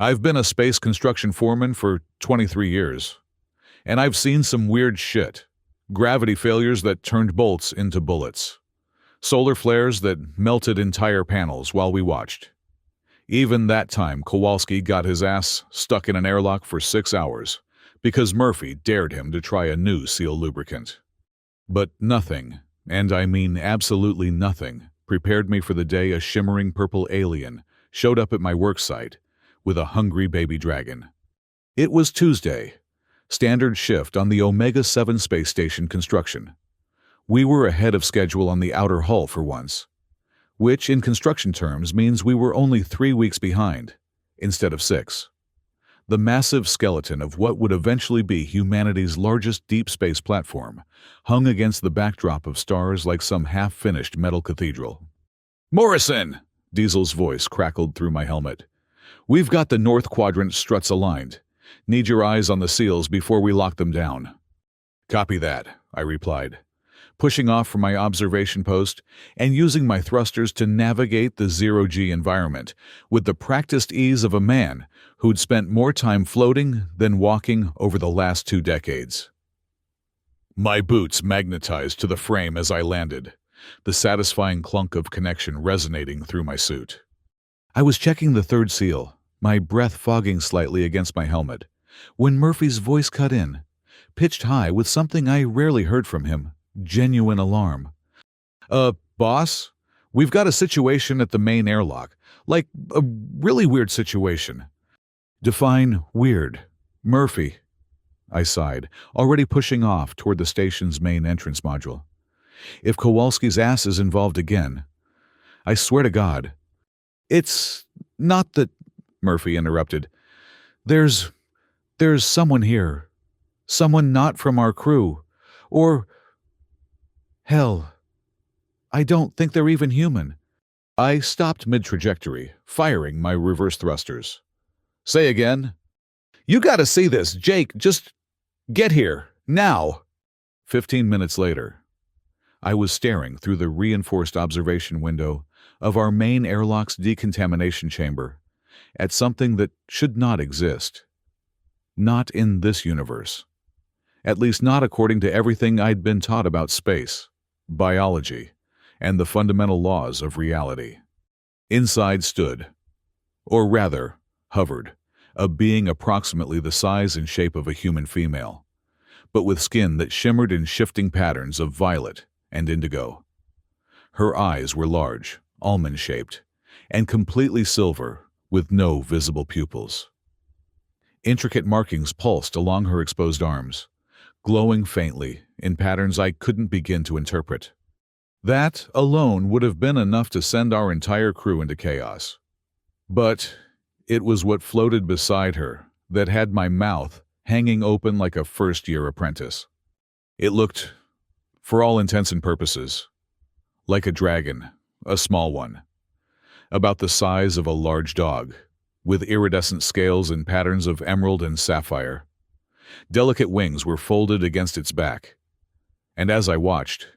I've been a space construction foreman for 23 years, and I've seen some weird shit. Gravity failures that turned bolts into bullets. Solar flares that melted entire panels while we watched. Even that time, Kowalski got his ass stuck in an airlock for 6 hours because Murphy dared him to try a new seal lubricant. But nothing, and I mean absolutely nothing, prepared me for the day a shimmering purple alien showed up at my work site with a hungry baby dragon. It was Tuesday, standard shift on the Omega-7 space station construction. We were ahead of schedule on the outer hull for once, which in construction terms means we were only 3 weeks behind, instead of 6. The massive skeleton of what would eventually be humanity's largest deep space platform hung against the backdrop of stars like some half-finished metal cathedral. "Morrison!" Diesel's voice crackled through my helmet. "We've got the north quadrant struts aligned. Need your eyes on the seals before we lock them down." "Copy that," I replied, pushing off from my observation post and using my thrusters to navigate the zero-G environment with the practiced ease of a man who'd spent more time floating than walking over the last 2 decades. My boots magnetized to the frame as I landed, the satisfying clunk of connection resonating through my suit. I was checking the third seal, my breath fogging slightly against my helmet, when Murphy's voice cut in, pitched high with something I rarely heard from him, genuine alarm. Boss? We've got a situation at the main airlock. Like, a really weird situation." "Define weird." "Murphy," I sighed, already pushing off toward the station's main entrance module. "If Kowalski's ass is involved again, I swear to God." "It's not that," Murphy interrupted. There's someone here. Someone not from our crew. Or, hell, I don't think they're even human." I stopped mid-trajectory, firing my reverse thrusters. "Say again." "You gotta see this, Jake. Just get here, now." 15 minutes later, I was staring through the reinforced observation window of our main airlock's decontamination chamber at something that should not exist. Not in this universe. At least not according to everything I'd been taught about space, biology, and the fundamental laws of reality. Inside stood, or rather, hovered, a being approximately the size and shape of a human female, but with skin that shimmered in shifting patterns of violet and indigo. Her eyes were large, almond-shaped, and completely silver, with no visible pupils. Intricate markings pulsed along her exposed arms, glowing faintly in patterns I couldn't begin to interpret. That alone would have been enough to send our entire crew into chaos. But it was what floated beside her that had my mouth hanging open like a first-year apprentice. It looked, for all intents and purposes, like a dragon, a small one, about the size of a large dog, with iridescent scales and patterns of emerald and sapphire. Delicate wings were folded against its back, and as I watched,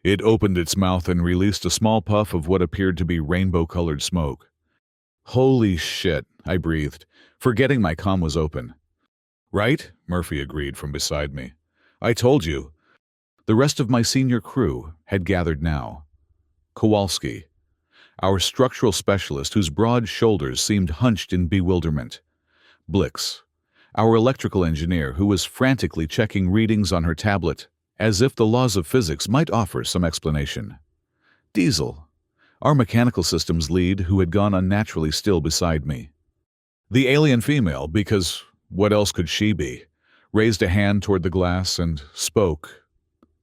it opened its mouth and released a small puff of what appeared to be rainbow-colored smoke. "Holy shit," I breathed, forgetting my comm was open. "Right?" Murphy agreed from beside me. "I told you." The rest of my senior crew had gathered now. Kowalski, our structural specialist whose broad shoulders seemed hunched in bewilderment. Blix, our electrical engineer who was frantically checking readings on her tablet as if the laws of physics might offer some explanation. Diesel, our mechanical systems lead who had gone unnaturally still beside me. The alien female, because what else could she be, raised a hand toward the glass and spoke.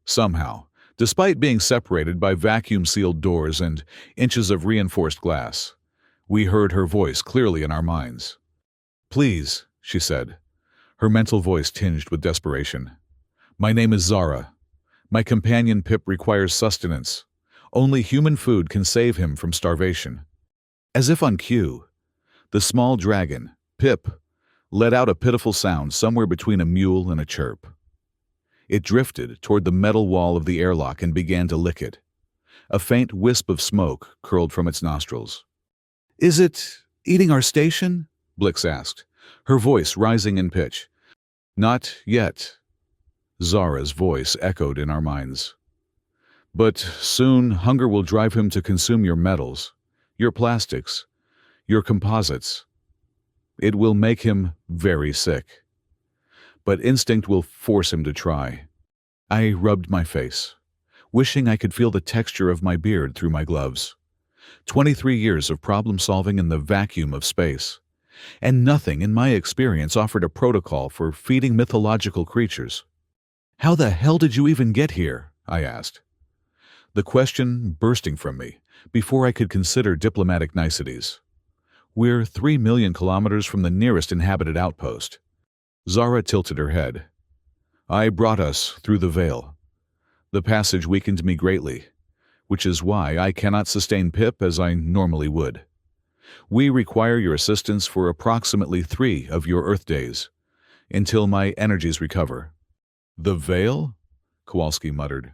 Somehow, despite being separated by vacuum-sealed doors and inches of reinforced glass, we heard her voice clearly in our minds. "Please," she said, her mental voice tinged with desperation. "My name is Zara. My companion Pip requires sustenance. Only human food can save him from starvation." As if on cue, the small dragon, Pip, let out a pitiful sound somewhere between a mewl and a chirp. It drifted toward the metal wall of the airlock and began to lick it. A faint wisp of smoke curled from its nostrils. "Is it eating our station?" Blix asked, her voice rising in pitch. Not yet, Zara's voice echoed in our minds. But soon hunger will drive him to consume your metals, your plastics, your composites. It will make him very sick. But instinct will force him to try. I rubbed my face, wishing I could feel the texture of my beard through my gloves. 23 years of problem-solving in the vacuum of space, and nothing in my experience offered a protocol for feeding mythological creatures. How the hell did you even get here? I asked, the question bursting from me before I could consider diplomatic niceties. We're 3 million kilometers from the nearest inhabited outpost. Zara tilted her head. I brought us through the veil. The passage weakened me greatly, which is why I cannot sustain Pip as I normally would. We require your assistance for approximately 3 of your Earth days, until my energies recover. The veil? Kowalski muttered.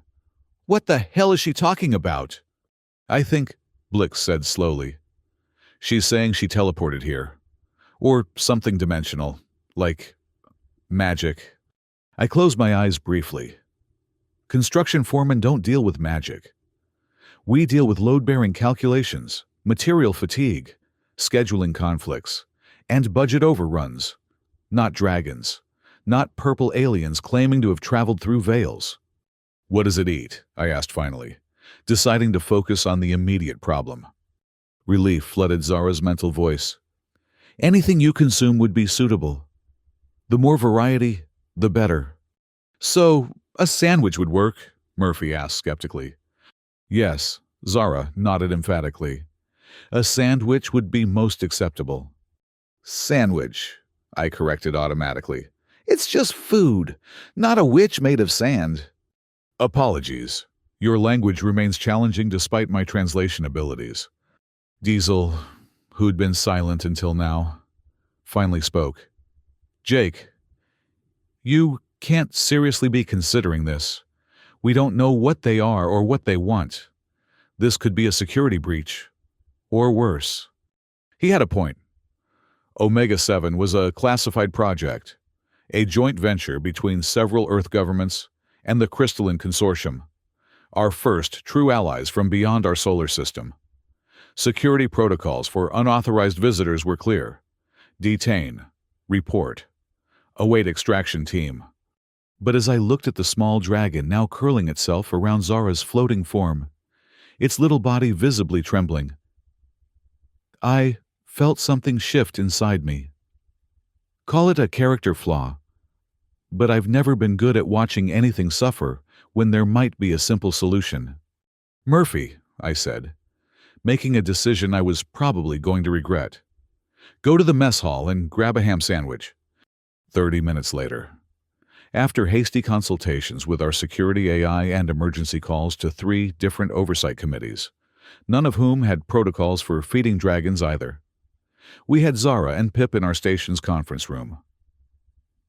What the hell is she talking about? I think, Blix said slowly. She's saying she teleported here. Or something dimensional, like magic. I closed my eyes briefly. Construction foremen don't deal with magic. We deal with load-bearing calculations, material fatigue, scheduling conflicts, and budget overruns. Not dragons. Not purple aliens claiming to have traveled through veils. What does it eat? I asked finally, deciding to focus on the immediate problem. Relief flooded Zara's mental voice. Anything you consume would be suitable. The more variety, the better. So, a sandwich would work? Murphy asked skeptically. Yes, Zara nodded emphatically. A sandwich would be most acceptable. Sandwich, I corrected automatically. It's just food, not a witch made of sand. Apologies. Your language remains challenging despite my translation abilities. Diesel, who'd been silent until now, finally spoke. Jake, you can't seriously be considering this. We don't know what they are or what they want. This could be a security breach. Or worse. He had a point. Omega-7 was a classified project, a joint venture between several Earth governments and the Crystalline Consortium, our first true allies from beyond our solar system. Security protocols for unauthorized visitors were clear. Detain. Report. Await extraction team. But as I looked at the small dragon now curling itself around Zara's floating form, its little body visibly trembling, I felt something shift inside me. Call it a character flaw, but I've never been good at watching anything suffer when there might be a simple solution. Murphy, I said, making a decision I was probably going to regret. Go to the mess hall and grab a ham sandwich. 30 minutes later. After hasty consultations with our security AI and emergency calls to 3 different oversight committees, none of whom had protocols for feeding dragons either, we had Zara and Pip in our station's conference room.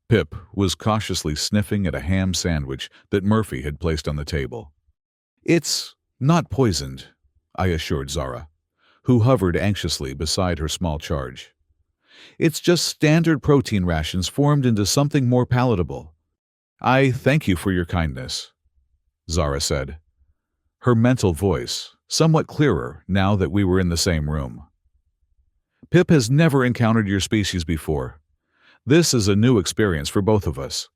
Pip was cautiously sniffing at a ham sandwich that Murphy had placed on the table. It's not poisoned, I assured Zara, who hovered anxiously beside her small charge. It's just standard protein rations formed into something more palatable. I thank you for your kindness, Zara said, her mental voice somewhat clearer now that we were in the same room. Pip has never encountered your species before. This is a new experience for both of us.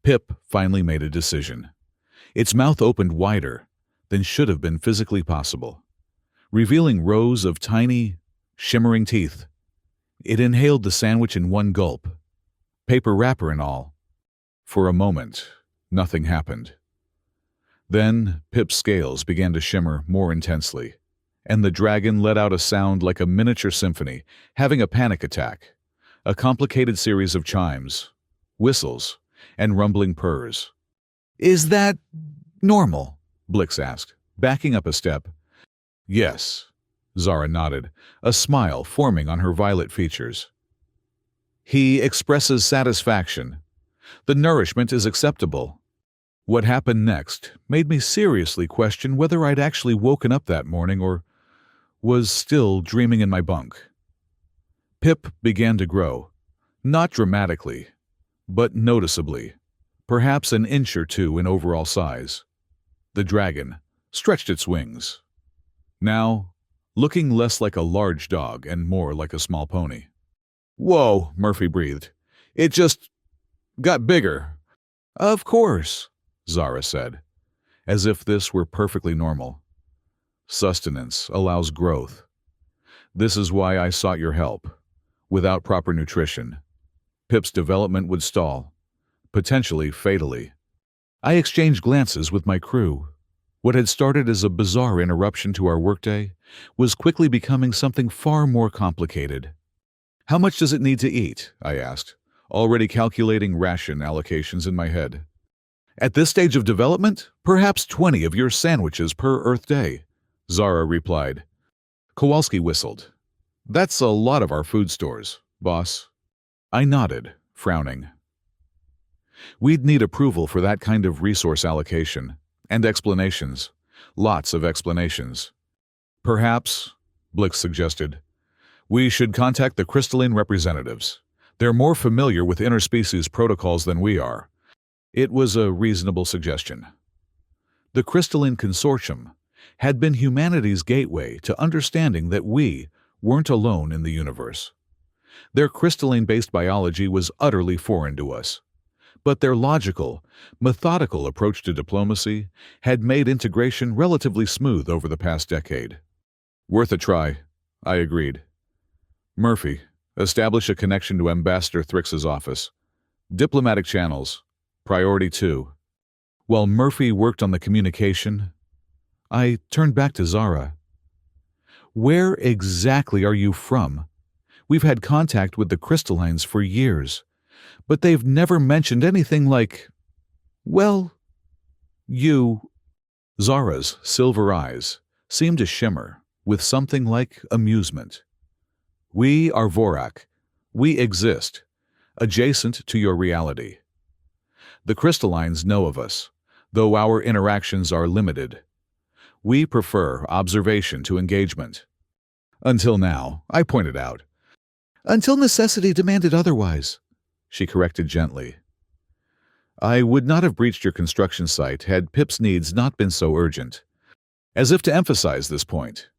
Pip finally made a decision. Its mouth opened wider than should have been physically possible, revealing rows of tiny, shimmering teeth. It inhaled the sandwich in one gulp, paper wrapper and all. For a moment, nothing happened. Then Pip's scales began to shimmer more intensely, and the dragon let out a sound like a miniature symphony having a panic attack, a complicated series of chimes, whistles, and rumbling purrs. Is that normal? Blix asked, backing up a step. Yes, Zara nodded, a smile forming on her violet features. He expresses satisfaction. The nourishment is acceptable. What happened next made me seriously question whether I'd actually woken up that morning or was still dreaming in my bunk. Pip began to grow, not dramatically, but noticeably, perhaps an inch or two in overall size. The dragon stretched its wings, now looking less like a large dog and more like a small pony. "Whoa," Murphy breathed. "It just got bigger." "Of course," Zara said, as if this were perfectly normal. "Sustenance allows growth. This is why I sought your help. Without proper nutrition, Pip's development would stall, potentially fatally." I exchanged glances with my crew. What had started as a bizarre interruption to our workday was quickly becoming something far more complicated. "How much does it need to eat?" I asked, already calculating ration allocations in my head. "At this stage of development, perhaps 20 of your sandwiches per Earth day," Zara replied. Kowalski whistled. "That's a lot of our food stores, boss." I nodded, frowning. We'd need approval for that kind of resource allocation, and explanations. Lots of explanations. "Perhaps," Blix suggested, "we should contact the crystalline representatives. They're more familiar with interspecies protocols than we are." It was a reasonable suggestion. The crystalline consortium had been humanity's gateway to understanding that we weren't alone in the universe. Their crystalline-based biology was utterly foreign to us, but their logical, methodical approach to diplomacy had made integration relatively smooth over the past decade. "Worth a try," I agreed. "Murphy, establish a connection to Ambassador Thrix's office. Diplomatic channels, priority 2. While Murphy worked on the communication, I turned back to Zara. "Where exactly are you from? We've had contact with the crystallines for years, but they've never mentioned anything like, well, you." Zara's silver eyes seemed to shimmer with something like amusement. "We are Vorak. We exist, adjacent to your reality. The crystallines know of us, though our interactions are limited. We prefer observation to engagement." "Until now," I pointed out. "Until necessity demanded otherwise," she corrected gently. "I would not have breached your construction site had Pip's needs not been so urgent." As if to emphasize this point,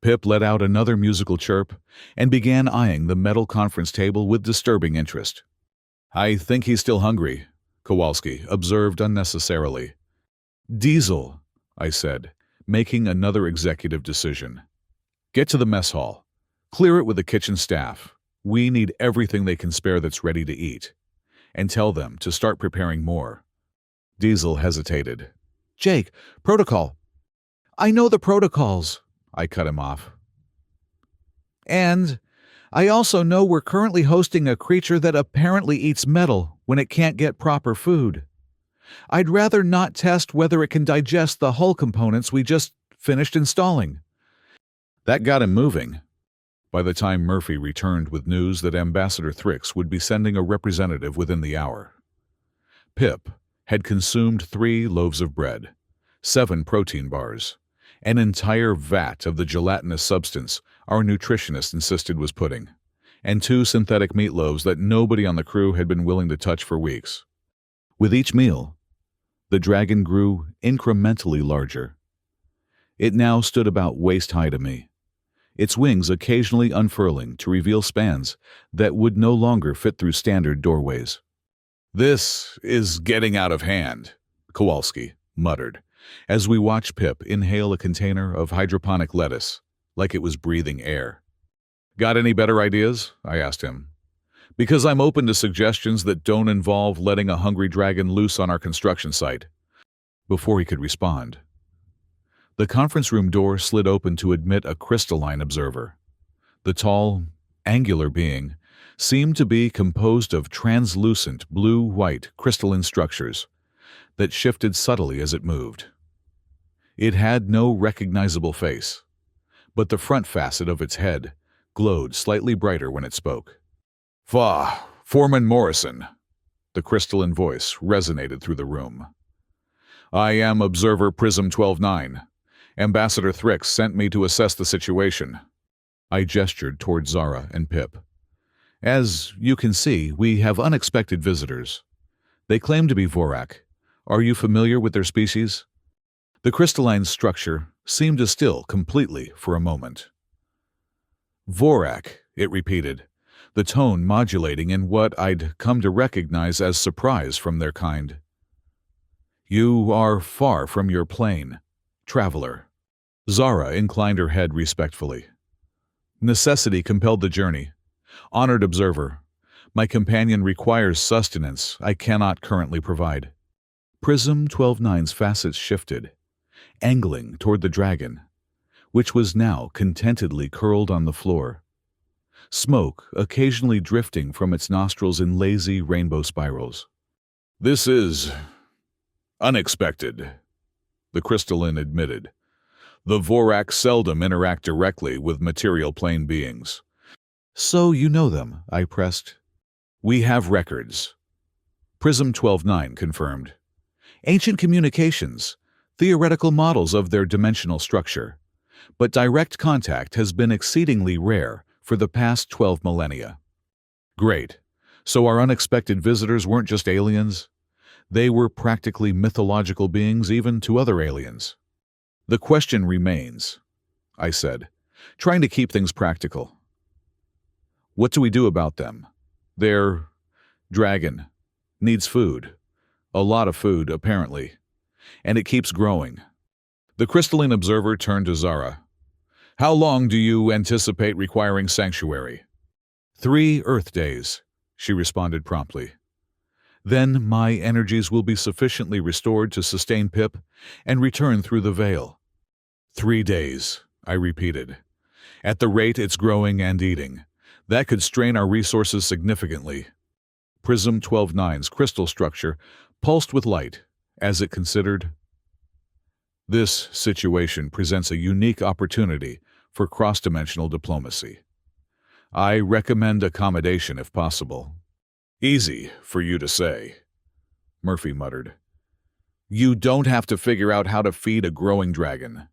Pip let out another musical chirp and began eyeing the metal conference table with disturbing interest. "I think he's still hungry," Kowalski observed unnecessarily. "Diesel," I said, making another executive decision. "Get to the mess hall. Clear it with the kitchen staff. We need everything they can spare that's ready to eat. And tell them to start preparing more." Diesel hesitated. "Jake, protocol." "I know the protocols," I cut him off. "And I also know we're currently hosting a creature that apparently eats metal when it can't get proper food. I'd rather not test whether it can digest the hull components we just finished installing." That got him moving. By the time Murphy returned with news that Ambassador Thrix would be sending a representative within the hour. Pip had consumed 3 loaves of bread, 7 protein bars, an entire vat of the gelatinous substance our nutritionist insisted was pudding, and 2 synthetic meatloaves that nobody on the crew had been willing to touch for weeks. With each meal, the dragon grew incrementally larger. It now stood about waist-high to me, its wings occasionally unfurling to reveal spans that would no longer fit through standard doorways. "This is getting out of hand," Kowalski muttered, as we watched Pip inhale a container of hydroponic lettuce, like it was breathing air. "Got any better ideas?" I asked him. "Because I'm open to suggestions that don't involve letting a hungry dragon loose on our construction site." Before he could respond, the conference room door slid open to admit a crystalline observer. The tall, angular being seemed to be composed of translucent blue-white crystalline structures that shifted subtly as it moved. It had no recognizable face, but the front facet of its head glowed slightly brighter when it spoke. Foreman Morrison," the crystalline voice resonated through the room. "I am Observer Prism 12-9. Ambassador Thrix sent me to assess the situation." I gestured toward Zara and Pip. As you can see, we have unexpected visitors. They claim to be Vorak. Are you familiar with their species? The crystalline structure seemed to still completely for a moment. Vorak, it repeated, the tone modulating in what I'd come to recognize as surprise from their kind. You are far from your plane, traveler. Zara inclined her head respectfully. Necessity compelled the journey. Honored observer, my companion requires sustenance I cannot currently provide. Prism 12-9's facets shifted, angling toward the dragon, which was now contentedly curled on the floor, smoke occasionally drifting from its nostrils in lazy rainbow spirals. This is unexpected, the crystalline admitted. The Vorak seldom interact directly with material plane beings. So you know them, I pressed. We have records. Prism 12-9 confirmed. Ancient communications, theoretical models of their dimensional structure. But direct contact has been exceedingly rare for the past 12 millennia. Great. So our unexpected visitors weren't just aliens? They were practically mythological beings even to other aliens. The question remains, I said, trying to keep things practical. What do we do about them? Their dragon needs food. A lot of food, apparently. And it keeps growing. The crystalline observer turned to Zara. How long do you anticipate requiring sanctuary? 3 Earth days, she responded promptly. Then my energies will be sufficiently restored to sustain Pip and return through the veil. 3 days, I repeated. At the rate it's growing and eating, that could strain our resources significantly. Prism 12-9's crystal structure pulsed with light as it considered. This situation presents a unique opportunity for cross-dimensional diplomacy. I recommend accommodation if possible. Easy for you to say, Murphy muttered. You don't have to figure out how to feed a growing dragon.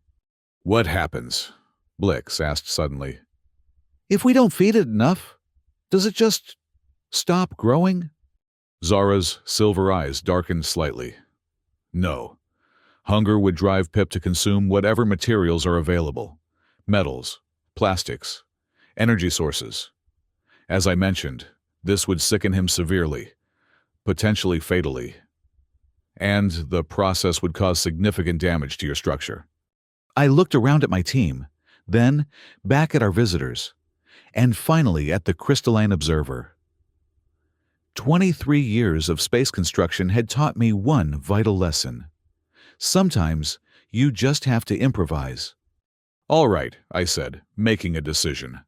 What happens? Blix asked suddenly. If we don't feed it enough, does it just stop growing? Zara's silver eyes darkened slightly. No. Hunger would drive Pip to consume whatever materials are available. Metals, plastics, energy sources. As I mentioned, this would sicken him severely, potentially fatally. And the process would cause significant damage to your structure. I looked around at my team, then back at our visitors, and finally at the crystalline observer. 23 years of space construction had taught me one vital lesson. Sometimes you just have to improvise. All right, I said, making a decision.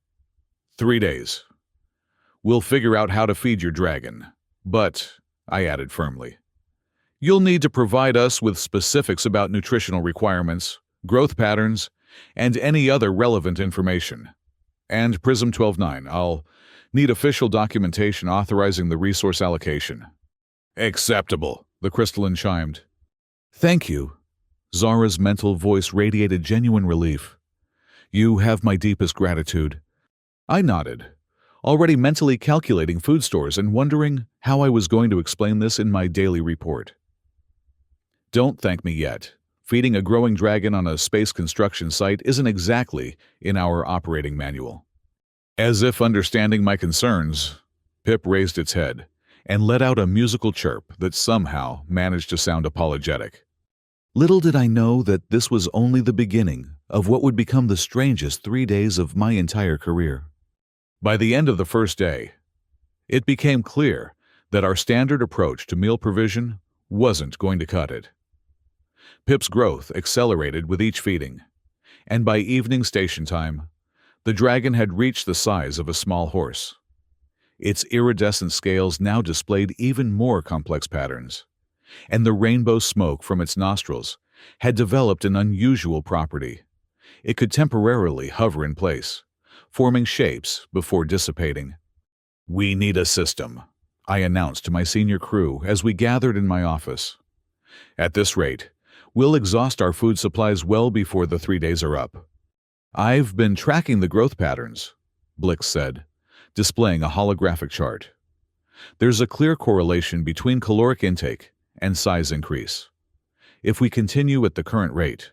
3 days. We'll figure out how to feed your dragon. But, I added firmly, you'll need to provide us with specifics about nutritional requirements, growth patterns, and any other relevant information. And Prism 12-9, I'll need official documentation authorizing the resource allocation. Acceptable, the crystalline chimed. Thank you. Zara's mental voice radiated genuine relief. You have my deepest gratitude. I nodded, already mentally calculating food stores and wondering how I was going to explain this in my daily report. Don't thank me yet. Feeding a growing dragon on a space construction site isn't exactly in our operating manual. As if understanding my concerns, Pip raised its head and let out a musical chirp that somehow managed to sound apologetic. Little did I know that this was only the beginning of what would become the strangest 3 days of my entire career. By the end of the first day, it became clear that our standard approach to meal provision wasn't going to cut it. Pip's growth accelerated with each feeding, and by evening station time, the dragon had reached the size of a small horse. Its iridescent scales now displayed even more complex patterns, and the rainbow smoke from its nostrils had developed an unusual property. It could temporarily hover in place, forming shapes before dissipating. We need a system, I announced to my senior crew as we gathered in my office. At this rate, we'll exhaust our food supplies well before the 3 days are up. I've been tracking the growth patterns, Blix said, displaying a holographic chart. There's a clear correlation between caloric intake and size increase. If we continue at the current rate,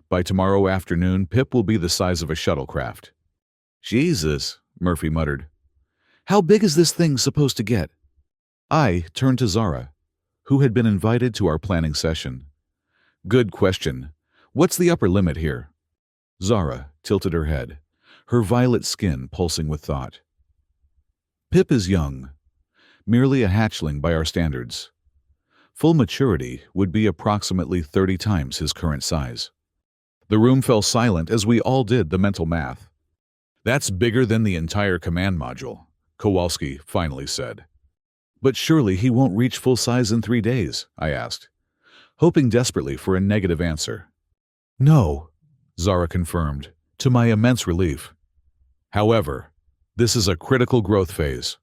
by tomorrow afternoon, Pip will be the size of a shuttlecraft. Jesus, Murphy muttered. How big is this thing supposed to get? I turned to Zara, who had been invited to our planning session. Good question. What's the upper limit here? Zara tilted her head, her violet skin pulsing with thought. Pip is young, merely a hatchling by our standards. Full maturity would be approximately 30 times his current size. The room fell silent as we all did the mental math. That's bigger than the entire command module, Kowalski finally said. But surely he won't reach full size in 3 days, I asked, hoping desperately for a negative answer. No, Zara confirmed, to my immense relief. However, this is a critical growth phase.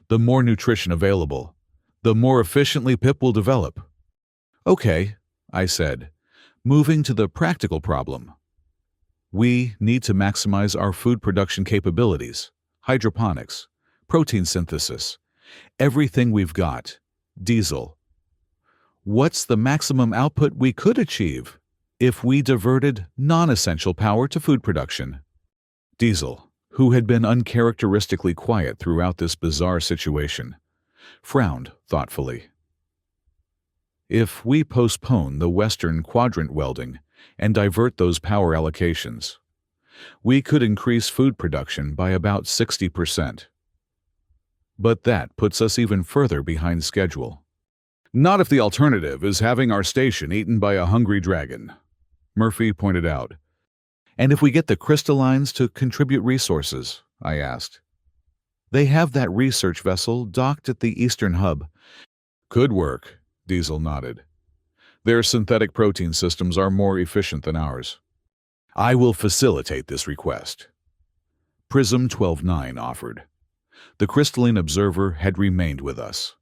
The more nutrition available, the more efficiently Pip will develop. Okay, I said, moving to the practical problem. We need to maximize our food production capabilities, hydroponics, protein synthesis, everything we've got, diesel. What's the maximum output we could achieve if we diverted non-essential power to food production? Diesel, who had been uncharacteristically quiet throughout this bizarre situation, frowned thoughtfully. If we postpone the Western quadrant welding and divert those power allocations, we could increase food production by about 60%. But that puts us even further behind schedule. Not if the alternative is having our station eaten by a hungry dragon, Murphy pointed out. And if we get the crystallines to contribute resources, I asked. They have that research vessel docked at the Eastern Hub. Could work, Diesel nodded. Their synthetic protein systems are more efficient than ours. I will facilitate this request. Prism 12-9 offered. The crystalline observer had remained with us,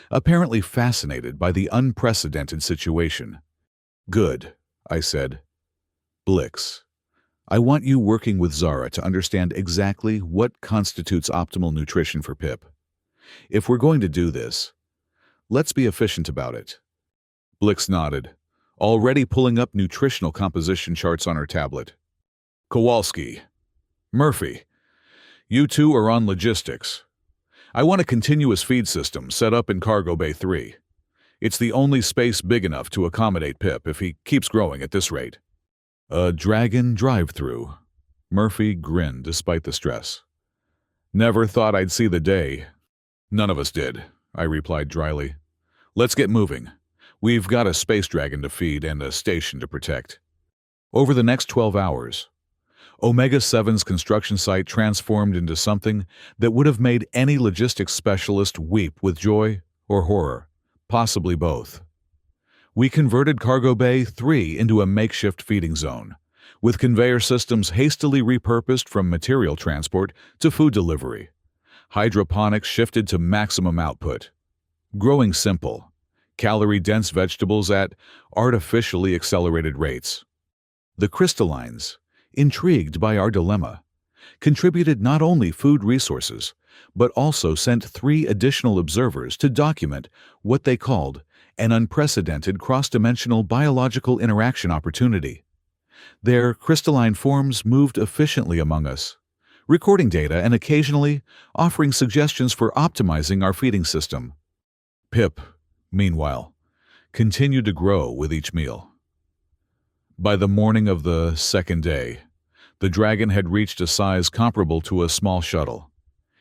apparently fascinated by the unprecedented situation. Good, I said. Blix, I want you working with Zara to understand exactly what constitutes optimal nutrition for Pip. If we're going to do this, let's be efficient about it. Blix nodded, already pulling up nutritional composition charts on her tablet. Kowalski, Murphy, you two are on logistics. I want a continuous feed system set up in Cargo Bay 3. It's the only space big enough to accommodate Pip if he keeps growing at this rate. A dragon drive-through. Murphy grinned despite the stress. Never thought I'd see the day. None of us did, I replied dryly. Let's get moving. We've got a space dragon to feed and a station to protect. Over the next 12 hours, Omega-7's construction site transformed into something that would have made any logistics specialist weep with joy or horror, possibly both. We converted Cargo Bay 3 into a makeshift feeding zone, with conveyor systems hastily repurposed from material transport to food delivery. Hydroponics shifted to maximum output. Growing simple, calorie-dense vegetables at artificially accelerated rates. The crystallines, intrigued by our dilemma, contributed not only food resources, but also sent 3 additional observers to document what they called an unprecedented cross-dimensional biological interaction opportunity. Their crystalline forms moved efficiently among us, recording data and occasionally offering suggestions for optimizing our feeding system. Pip, meanwhile, continued to grow with each meal. By the morning of the second day, the dragon had reached a size comparable to a small shuttle,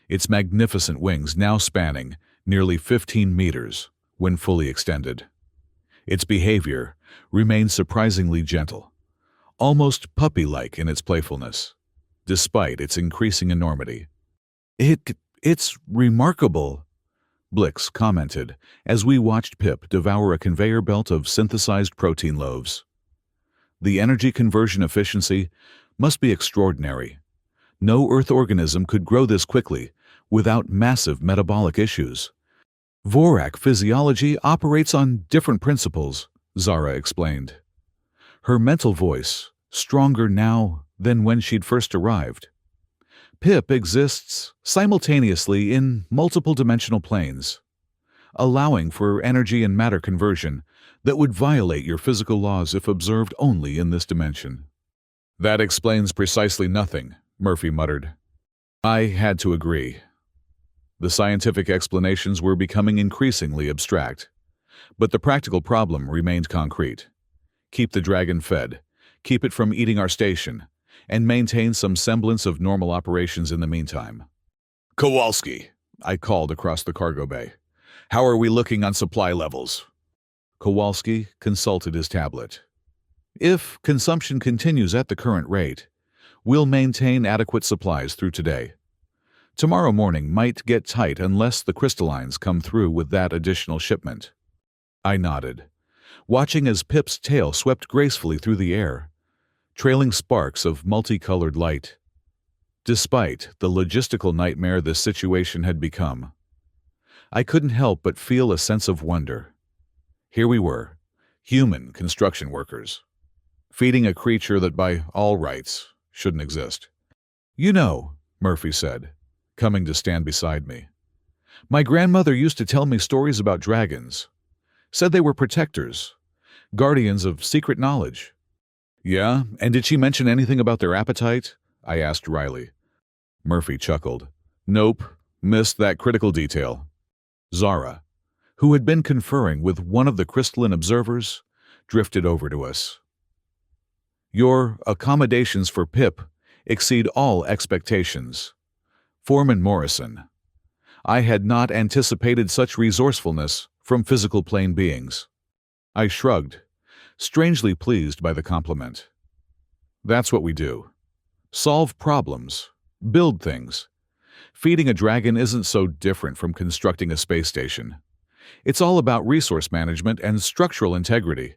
its magnificent wings now spanning nearly 15 meters when fully extended. Its behavior remained surprisingly gentle, almost puppy-like in its playfulness, despite its increasing enormity. It's remarkable, Blix commented as we watched Pip devour a conveyor belt of synthesized protein loaves. The energy conversion efficiency must be extraordinary. No Earth organism could grow this quickly without massive metabolic issues. Vorak physiology operates on different principles, Zara explained. Her mental voice, stronger now than when she'd first arrived. Pip exists simultaneously in multiple dimensional planes, allowing for energy and matter conversion that would violate your physical laws if observed only in this dimension. That explains precisely nothing, Murphy muttered. I had to agree. The scientific explanations were becoming increasingly abstract, but the practical problem remained concrete. Keep the dragon fed, keep it from eating our station, and maintain some semblance of normal operations in the meantime. Kowalski, I called across the cargo bay. How are we looking on supply levels? Kowalski consulted his tablet. If consumption continues at the current rate, we'll maintain adequate supplies through today. Tomorrow morning might get tight unless the crystallines come through with that additional shipment. I nodded, watching as Pip's tail swept gracefully through the air, trailing sparks of multicolored light. Despite the logistical nightmare this situation had become, I couldn't help but feel a sense of wonder. Here we were, human construction workers, feeding a creature that by all rights shouldn't exist. You know, Murphy said, coming to stand beside me. My grandmother used to tell me stories about dragons. Said they were protectors, guardians of secret knowledge. Yeah, and did she mention anything about their appetite? I asked wryly. Murphy chuckled. Nope, missed that critical detail. Zara, who had been conferring with one of the crystalline observers, drifted over to us. Your accommodations for Pip exceed all expectations. Foreman Morrison. I had not anticipated such resourcefulness from physical plane beings. I shrugged, strangely pleased by the compliment. That's what we do. Solve problems, build things. Feeding a dragon isn't so different from constructing a space station. It's all about resource management and structural integrity.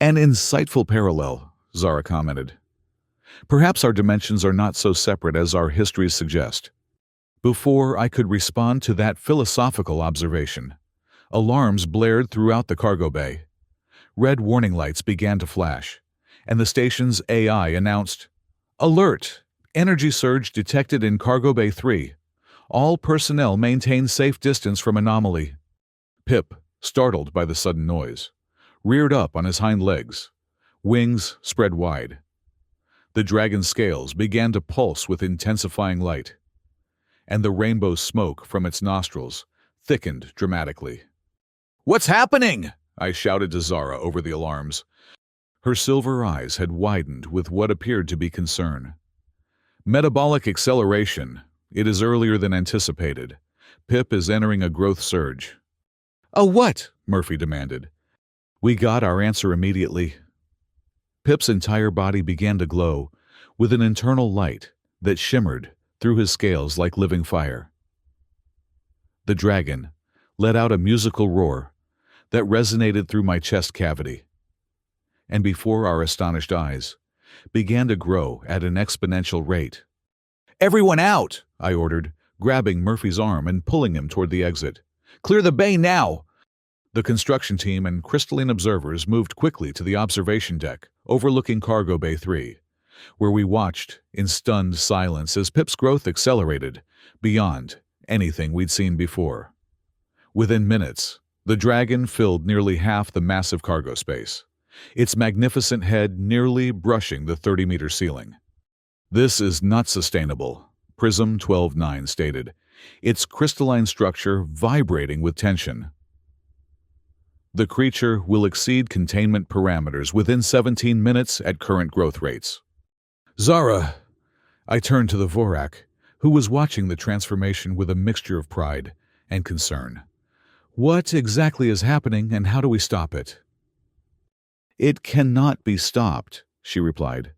An insightful parallel, Zara commented. Perhaps our dimensions are not so separate as our histories suggest. Before I could respond to that philosophical observation, alarms blared throughout the cargo bay. Red warning lights began to flash, and the station's AI announced, Alert! Energy surge detected in Cargo Bay 3. All personnel maintain safe distance from anomaly. Pip, startled by the sudden noise, reared up on his hind legs, wings spread wide. The dragon's scales began to pulse with intensifying light, and the rainbow smoke from its nostrils thickened dramatically. What's happening? I shouted to Zara over the alarms. Her silver eyes had widened with what appeared to be concern. Metabolic acceleration. It is earlier than anticipated. Pip is entering a growth surge. A what? Murphy demanded. We got our answer immediately. Pip's entire body began to glow with an internal light that shimmered through his scales like living fire. The dragon let out a musical roar that resonated through my chest cavity, and before our astonished eyes, began to grow at an exponential rate. Everyone out, I ordered, grabbing Murphy's arm and pulling him toward the exit. Clear the bay now! The construction team and crystalline observers moved quickly to the observation deck, overlooking Cargo Bay 3, where we watched in stunned silence as Pip's growth accelerated beyond anything we'd seen before. Within minutes, the dragon filled nearly half the massive cargo space, its magnificent head nearly brushing the 30-meter ceiling. This is not sustainable, Prism 12-9 stated, its crystalline structure vibrating with tension. The creature will exceed containment parameters within 17 minutes at current growth rates. Zara! I turned to the Vorak, who was watching the transformation with a mixture of pride and concern. What exactly is happening and how do we stop it? It cannot be stopped, she replied.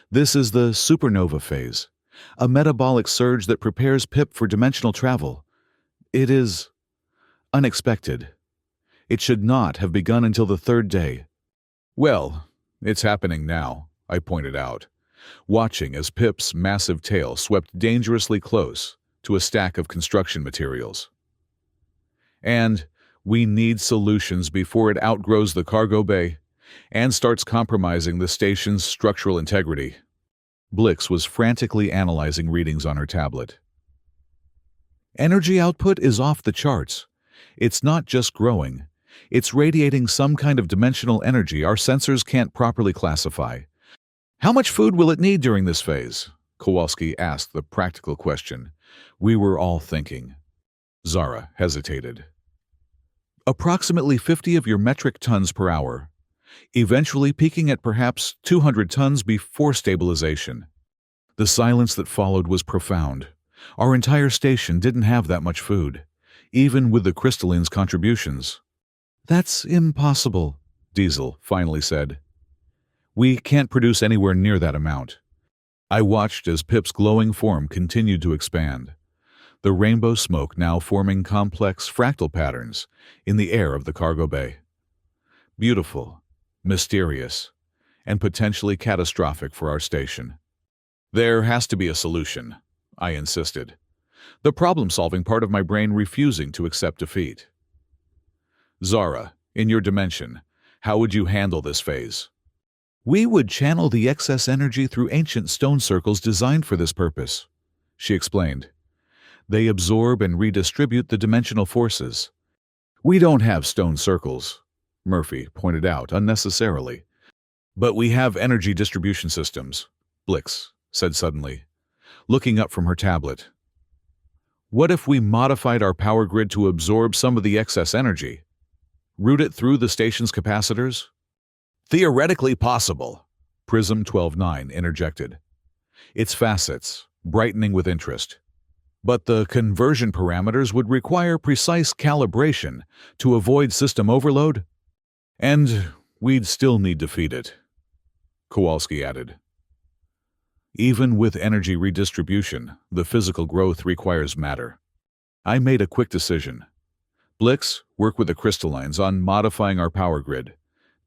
This is the supernova phase, a metabolic surge that prepares Pip for dimensional travel. It is unexpected. It should not have begun until the third day. Well, it's happening now, I pointed out, watching as Pip's massive tail swept dangerously close to a stack of construction materials. And we need solutions before it outgrows the cargo bay and starts compromising the station's structural integrity. Blix was frantically analyzing readings on her tablet. Energy output is off the charts. It's not just growing. It's radiating some kind of dimensional energy our sensors can't properly classify. How much food will it need during this phase? Kowalski asked the practical question. We were all thinking. Zara hesitated. Approximately 50 of your metric tons per hour, eventually peaking at perhaps 200 tons before stabilization. The silence that followed was profound. Our entire station didn't have that much food, even with the crystalline's contributions. That's impossible, Diesel finally said. We can't produce anywhere near that amount. I watched as Pip's glowing form continued to expand, the rainbow smoke now forming complex fractal patterns in the air of the cargo bay. Beautiful, mysterious, and potentially catastrophic for our station. There has to be a solution, I insisted, the problem-solving part of my brain refusing to accept defeat. Zara, in your dimension, how would you handle this phase? We would channel the excess energy through ancient stone circles designed for this purpose, she explained. They absorb and redistribute the dimensional forces. We don't have stone circles, Murphy pointed out unnecessarily. But we have energy distribution systems, Blix said suddenly, looking up from her tablet. What if we modified our power grid to absorb some of the excess energy? Route it through the station's capacitors? Theoretically possible, Prism 12-9 interjected. Its facets, brightening with interest. But the conversion parameters would require precise calibration to avoid system overload. And we'd still need to feed it, Kowalski added. Even with energy redistribution, the physical growth requires matter. I made a quick decision. Blix, work with the crystallines on modifying our power grid.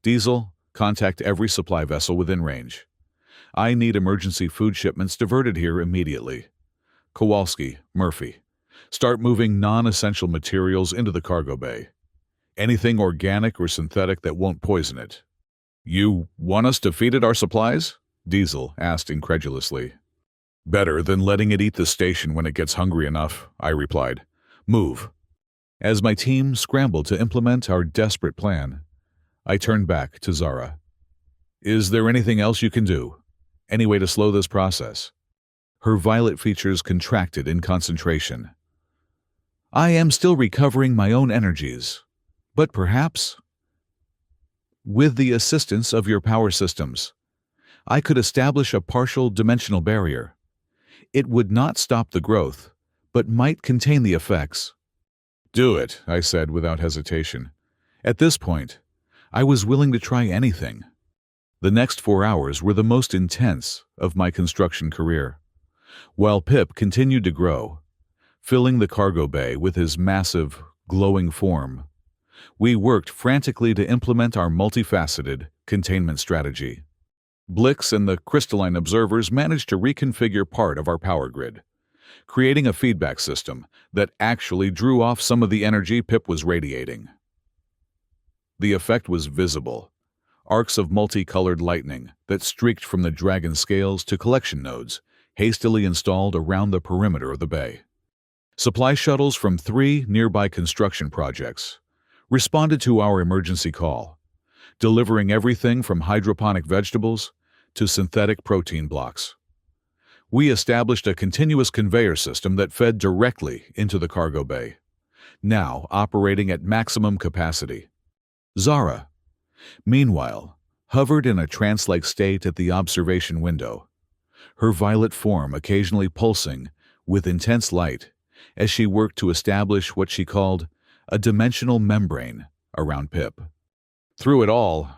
Diesel, contact every supply vessel within range. I need emergency food shipments diverted here immediately. Kowalski, Murphy, start moving non-essential materials into the cargo bay. Anything organic or synthetic that won't poison it. You want us to feed it our supplies? Diesel asked incredulously. Better than letting it eat the station when it gets hungry enough, I replied. Move. As my team scrambled to implement our desperate plan, I turned back to Zara. Is there anything else you can do? Any way to slow this process? Her violet features contracted in concentration. I am still recovering my own energies, but perhaps, with the assistance of your power systems, I could establish a partial dimensional barrier. It would not stop the growth, but might contain the effects. Do it, I said without hesitation. At this point, I was willing to try anything. The next 4 hours were the most intense of my construction career. While Pip continued to grow, filling the cargo bay with his massive, glowing form, we worked frantically to implement our multifaceted containment strategy. Blix and the crystalline observers managed to reconfigure part of our power grid, creating a feedback system that actually drew off some of the energy Pip was radiating. The effect was visible. Arcs of multicolored lightning that streaked from the dragon scales to collection nodes, hastily installed around the perimeter of the bay. Supply shuttles from 3 nearby construction projects responded to our emergency call, delivering everything from hydroponic vegetables to synthetic protein blocks. We established a continuous conveyor system that fed directly into the cargo bay, now operating at maximum capacity. Zara, meanwhile, hovered in a trance-like state at the observation window, her violet form occasionally pulsing with intense light as she worked to establish what she called a dimensional membrane around Pip. Through it all,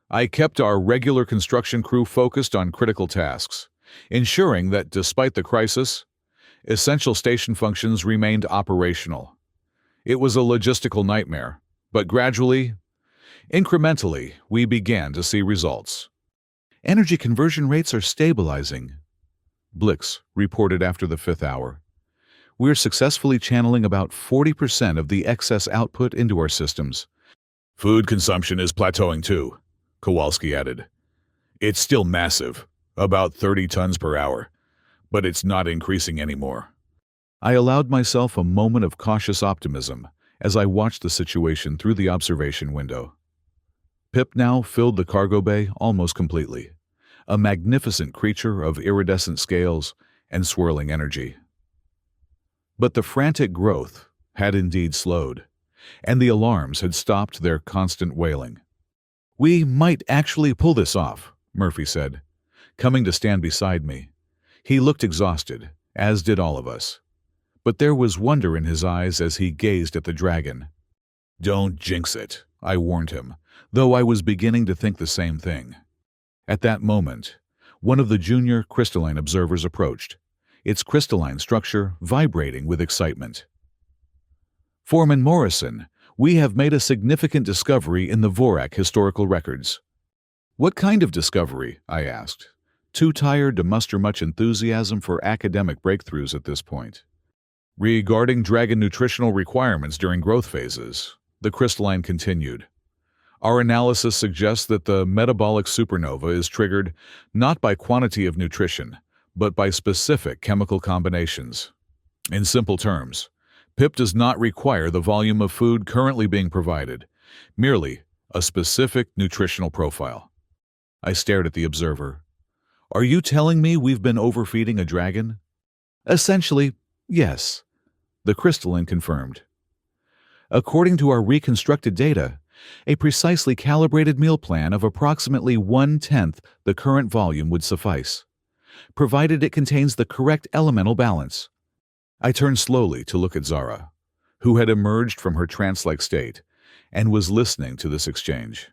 I kept our regular construction crew focused on critical tasks, ensuring that despite the crisis, essential station functions remained operational. It was a logistical nightmare, but gradually, incrementally, we began to see results. Energy conversion rates are stabilizing, Blix reported after the 5th hour. We're successfully channeling about 40% of the excess output into our systems. Food consumption is plateauing too, Kowalski added. It's still massive, About 30 tons per hour, but it's not increasing anymore. I allowed myself a moment of cautious optimism as I watched the situation through the observation window. Pip now filled the cargo bay almost completely, a magnificent creature of iridescent scales and swirling energy. But the frantic growth had indeed slowed, and the alarms had stopped their constant wailing. "We might actually pull this off," Murphy said, coming to stand beside me. He looked exhausted, as did all of us. But there was wonder in his eyes as he gazed at the dragon. "Don't jinx it," I warned him, though I was beginning to think the same thing. At that moment, one of the junior crystalline observers approached, its crystalline structure vibrating with excitement. "Foreman Morrison, we have made a significant discovery in the Vorak historical records." "What kind of discovery?" I asked, too tired to muster much enthusiasm for academic breakthroughs at this point. "Regarding dragon nutritional requirements during growth phases," the crystalline continued, "our analysis suggests that the metabolic supernova is triggered not by quantity of nutrition, but by specific chemical combinations. In simple terms, Pip does not require the volume of food currently being provided, merely a specific nutritional profile." I stared at the observer. "Are you telling me we've been overfeeding a dragon?" "Essentially, yes," the crystalline confirmed. "According to our reconstructed data, a precisely calibrated meal plan of approximately 1/10 the current volume would suffice, provided it contains the correct elemental balance." I turned slowly to look at Zara, who had emerged from her trance-like state and was listening to this exchange.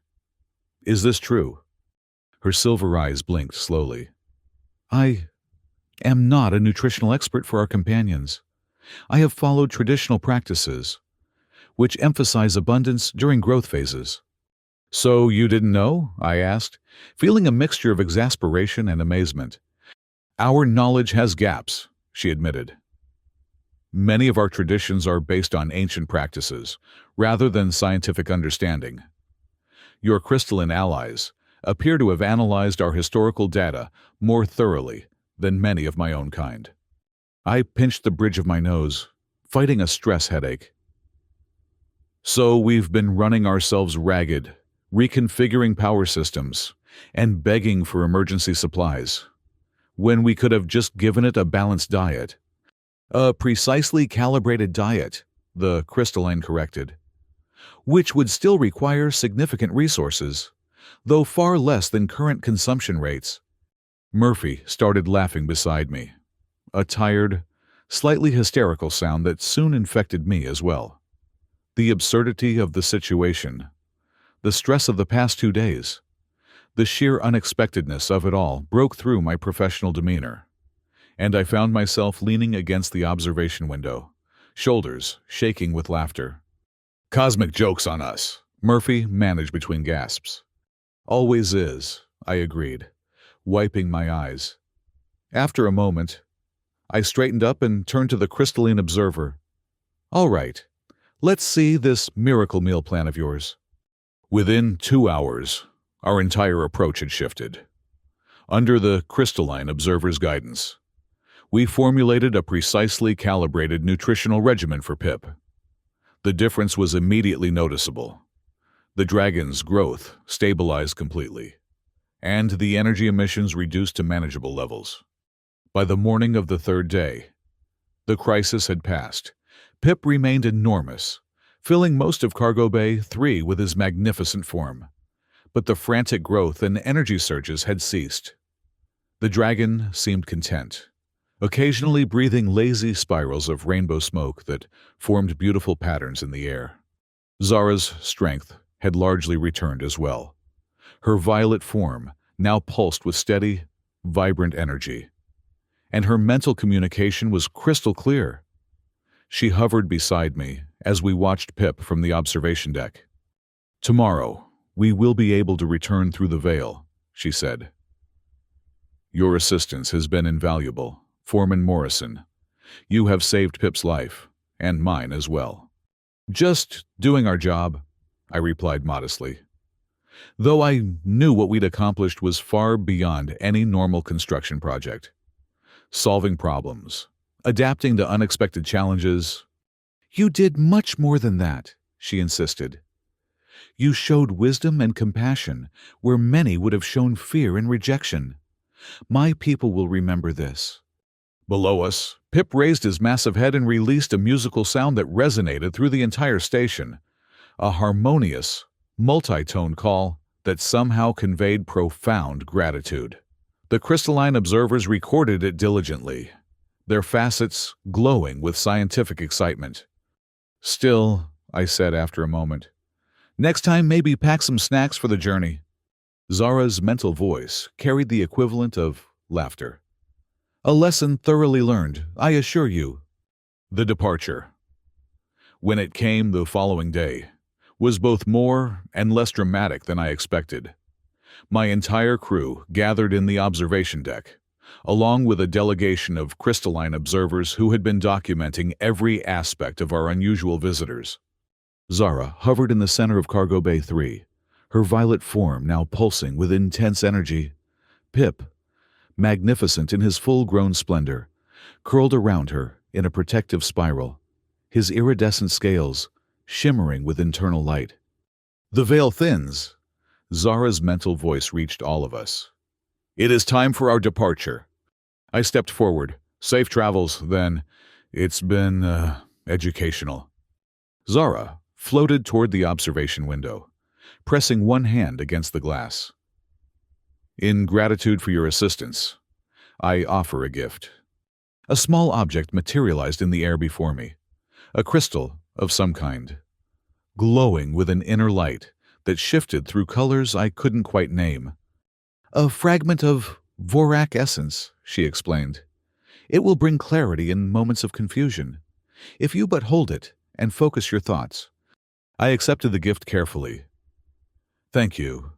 "Is this true?" Her silver eyes blinked slowly. "I am not a nutritional expert for our companions. I have followed traditional practices, which emphasize abundance during growth phases." "So you didn't know?" I asked, feeling a mixture of exasperation and amazement. "Our knowledge has gaps," she admitted. "Many of our traditions are based on ancient practices, rather than scientific understanding. Your crystalline allies appear to have analyzed our historical data more thoroughly than many of my own kind." I pinched the bridge of my nose, fighting a stress headache. "So we've been running ourselves ragged, reconfiguring power systems, and begging for emergency supplies, when we could have just given it a balanced diet." "A precisely calibrated diet," the crystalline corrected, "which would still require significant resources, though far less than current consumption rates." Murphy started laughing beside me, a tired, slightly hysterical sound that soon infected me as well. The absurdity of the situation, the stress of the past 2 days, the sheer unexpectedness of it all broke through my professional demeanor, and I found myself leaning against the observation window, shoulders shaking with laughter. "Cosmic jokes on us," Murphy managed between gasps. "Always is," I agreed, wiping my eyes. After a moment, I straightened up and turned to the crystalline observer. "All right, let's see this miracle meal plan of yours." Within 2 hours, our entire approach had shifted. Under the crystalline observer's guidance, we formulated a precisely calibrated nutritional regimen for Pip. The difference was immediately noticeable. The dragon's growth stabilized completely, and the energy emissions reduced to manageable levels. By the morning of the 3rd day, the crisis had passed. Pip remained enormous, filling most of Cargo Bay 3 with his magnificent form. But the frantic growth and energy surges had ceased. The dragon seemed content, occasionally breathing lazy spirals of rainbow smoke that formed beautiful patterns in the air. Zara's strength had largely returned as well. Her violet form now pulsed with steady, vibrant energy, and her mental communication was crystal clear. She hovered beside me as we watched Pip from the observation deck. "Tomorrow, we will be able to return through the veil," she said. "Your assistance has been invaluable, Foreman Morrison. You have saved Pip's life, and mine as well." "Just doing our job," I replied modestly. though I knew what we'd accomplished was far beyond any normal construction project. Solving problems, adapting to unexpected challenges. "You did much more than that," she insisted. "You showed wisdom and compassion where many would have shown fear and rejection. My people will remember this." Below us, Pip raised his massive head and released a musical sound that resonated through the entire station, a harmonious, multi-tone call that somehow conveyed profound gratitude. The crystalline observers recorded it diligently, their facets glowing with scientific excitement. "Still," I said after a moment, "next time maybe pack some snacks for the journey." Zara's mental voice carried the equivalent of laughter. "A lesson thoroughly learned, I assure you." The departure, when it came the following day, was both more and less dramatic than I expected. My entire crew gathered in the observation deck, along with a delegation of crystalline observers who had been documenting every aspect of our unusual visitors. Zara hovered in the center of Cargo Bay 3, her violet form now pulsing with intense energy. Pip, magnificent in his full-grown splendor, curled around her in a protective spiral, his iridescent scales shimmering with internal light. "The veil thins." Zara's mental voice reached all of us. "It is time for our departure." I stepped forward. "Safe travels, then. It's been, educational." Zara floated toward the observation window, pressing one hand against the glass. "In gratitude for your assistance, I offer a gift." A small object materialized in the air before me, a crystal of some kind, glowing with an inner light that shifted through colors I couldn't quite name. "A fragment of Vorak essence," she explained. "It will bring clarity in moments of confusion, if you but hold it and focus your thoughts." I accepted the gift carefully. "Thank you.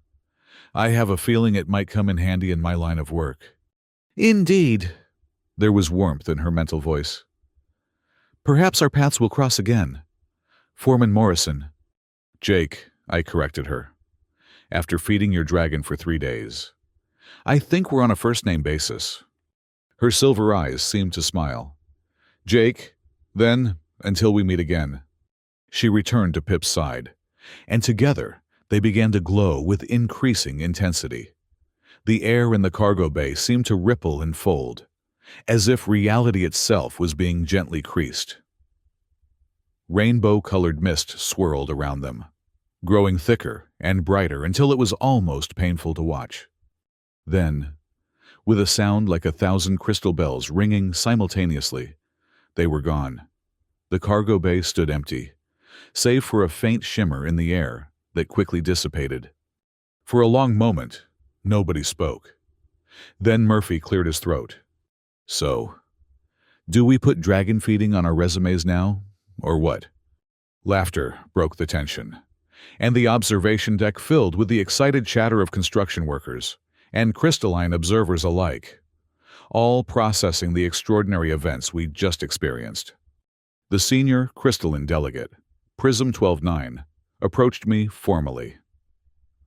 I have a feeling it might come in handy in my line of work." "Indeed." There was warmth in her mental voice. "Perhaps our paths will cross again. Foreman Morrison." "Jake," I corrected her. "After feeding your dragon for 3 days. I think we're on a first-name basis." Her silver eyes seemed to smile. "Jake, then, until we meet again." She returned to Pip's side, and together they began to glow with increasing intensity. The air in the cargo bay seemed to ripple and fold, as if reality itself was being gently creased. Rainbow-colored mist swirled around them, growing thicker and brighter until it was almost painful to watch. Then, with a sound like 1,000 crystal bells ringing simultaneously, they were gone. The cargo bay stood empty, save for a faint shimmer in the air that quickly dissipated. For a long moment, nobody spoke. Then Murphy cleared his throat. "So, do we put dragon feeding on our resumes now, or what?" Laughter broke the tension, and the observation deck filled with the excited chatter of construction workers and crystalline observers alike, all processing the extraordinary events we'd just experienced. The senior crystalline delegate, Prism 12-9, approached me formally.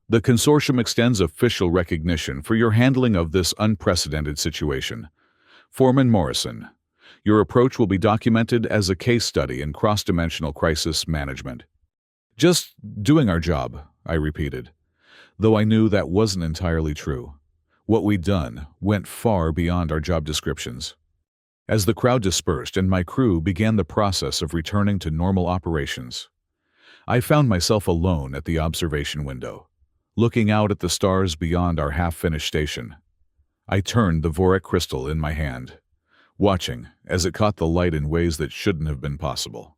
"The consortium extends official recognition for your handling of this unprecedented situation. Foreman Morrison, your approach will be documented as a case study in cross-dimensional crisis management." "Just doing our job," I repeated, though I knew that wasn't entirely true. What we'd done went far beyond our job descriptions. As the crowd dispersed and my crew began the process of returning to normal operations, I found myself alone at the observation window, looking out at the stars beyond our half-finished station. I turned the Vorak crystal in my hand, watching as it caught the light in ways that shouldn't have been possible.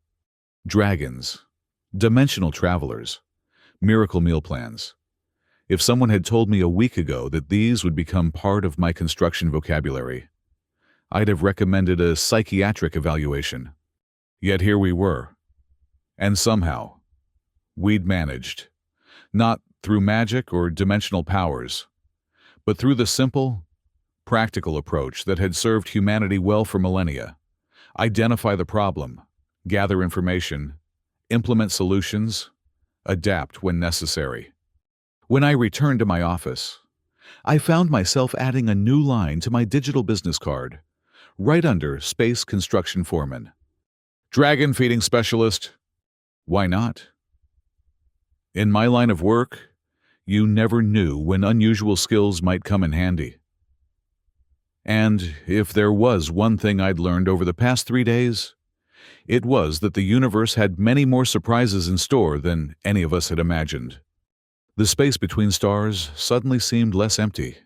Dragons, dimensional travelers, miracle meal plans. If someone had told me a week ago that these would become part of my construction vocabulary, I'd have recommended a psychiatric evaluation. Yet here we were. And somehow, we'd managed, not through magic or dimensional powers, but through the simple, practical approach that had served humanity well for millennia. Identify the problem, gather information, implement solutions, adapt when necessary. When I returned to my office, I found myself adding a new line to my digital business card, right under Space Construction Foreman. Dragon feeding specialist. Why not? In my line of work, you never knew when unusual skills might come in handy. And if there was one thing I'd learned over the past 3 days, it was that the universe had many more surprises in store than any of us had imagined. The space between stars suddenly seemed less empty,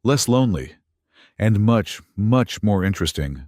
less lonely, and much, much more interesting.